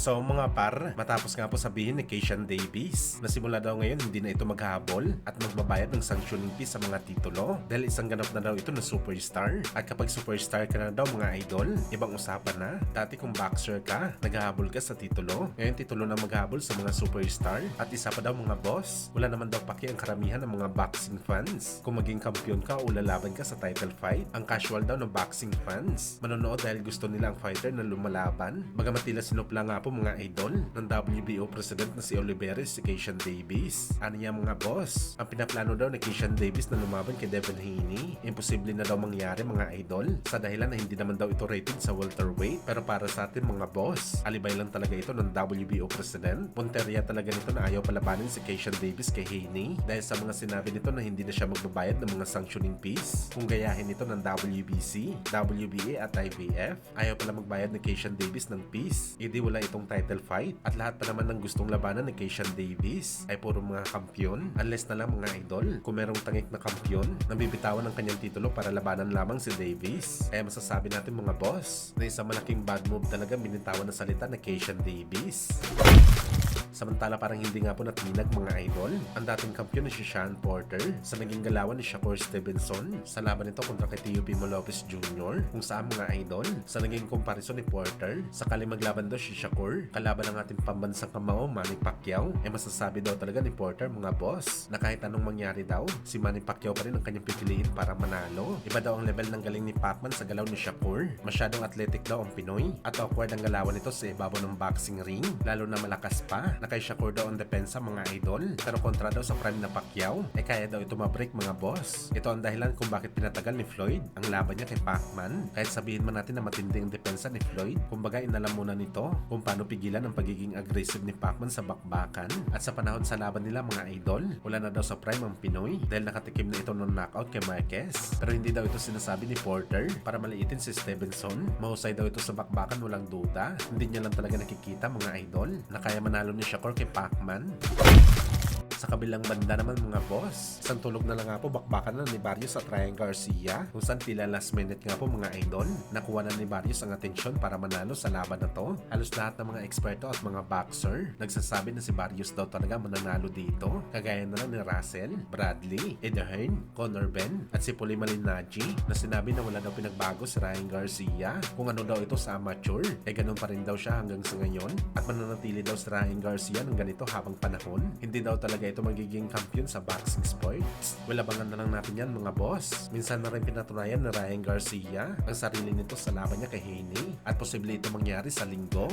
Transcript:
So mga par, matapos nga po sabihin ni Keishan Davis na simula daw ngayon hindi na ito maghahabol at magbabayad ng sanctioning fee sa mga titulo dahil isang ganap na daw ito na superstar. At kapag superstar ka na daw mga idol, ibang usapan na. Dati kung boxer ka, naghahabol ka sa titulo. Ngayon titulo na maghahabol sa mga superstar. At isa pa daw mga boss, wala naman daw paki ang karamihan ng mga boxing fans. Kung maging kampiyon ka o lalaban ka sa title fight, ang casual daw ng boxing fans manonood dahil gusto nila ang fighter na lumalaban. Bagamat tila sinupla nga po mga idol ng WBO president na si Oliveres, si Keishan Davis. Ano niya mga boss? Ang pinaplano daw ni Keishan Davis na lumaban kay Devin Haney, imposible na daw mangyari mga idol sa dahilan na hindi naman daw ito rated sa welterweight. Pero para sa atin mga boss, alibay lang talaga ito ng WBO president. Punteriya talaga nito na ayaw palabanin si Keishan Davis kay Haney dahil sa mga sinabi nito na hindi na siya magbabayad ng mga sanctioning fees. Kung gayahin ito ng WBC, WBA at IBF, ayaw pala magbayad ni Keishan Davis ng fees. Hindi wala itong title fight at lahat pa naman ng gustong labanan ni Keishan Davis ay puro mga kampiyon, unless na lang mga idol kung merong tangik na kampiyon na bibitawan ng kanyang titulo para labanan lamang si Davis. Kaya masasabi natin mga boss na isang malaking bad move talaga binitawan na salita ni Keishan Davis. Samantala parang hindi nga po natinag mga idol ang dating kampiyon na si Sean Porter sa naging galawan ni Shakur Stevenson sa laban nito kontra kay Teofimo Lopez Jr. kung saan mga idol sa naging komparison ni Porter sakali maglaban daw si Shakur kalaban ng ating pambansang kamao Manny Pacquiao masasabi daw talaga ni Porter mga boss na kahit anong mangyari daw si Manny Pacquiao pa rin ang kanyang pipiliin para manalo. Iba daw ang level ng galing ni Pacman sa galaw ni Shakur, masyadong athletic daw ang Pinoy at awkward ang galawan nito sa ibabaw ng boxing ring lalo na malakas pa na kay Shakur daw ang depensa mga idol pero kontra daw sa prime na Pacquiao kaya daw ito mabreak mga boss. Ito ang dahilan kung bakit pinatagal ni Floyd ang laban niya kay Pacman kahit sabihin man natin na matindi ang depensa ni Floyd. Kumbaga inalam muna nito kung paano pigilan ang pagiging aggressive ni Pacman sa bakbakan at sa panahon sa laban nila mga idol wala na daw sa prime ang Pinoy dahil nakatikim na ito ng knockout kay Marquez pero hindi daw ito sinasabi ni Porter para maliitin si Stevenson. Mahusay daw ito sa bakbakan walang duda, hindi niya lang talaga nakikita mga idol na kaya manalo ni Shakur kay Pacman. Sa kabilang banda naman mga boss, isang tulog na lang nga po bakbakan na ni Barrios at Ryan Garcia kung saan tila last minute nga po mga idol nakuha na ni Barrios ang atensyon para manalo sa laban na to. Halos lahat ng mga eksperto at mga boxer nagsasabi na si Barrios daw talaga mananalo dito kagaya na lang ni Russell, Bradley, Ed Hearn, Conor Benn at si Puli Malignaggi na sinabi na wala daw pinagbago si Ryan Garcia kung ano daw ito sa amateur ganun pa rin daw siya hanggang sa ngayon at mananatili daw si Ryan Garcia ng ganito habang panahon. Hindi daw talaga ito magiging kampiyon sa boxing sports. Abangan na lang natin yan mga boss. Minsan na rin pinatunayan ni Ryan Garcia ang sarili nito sa laban niya kay Haney at posible ito mangyari sa linggo.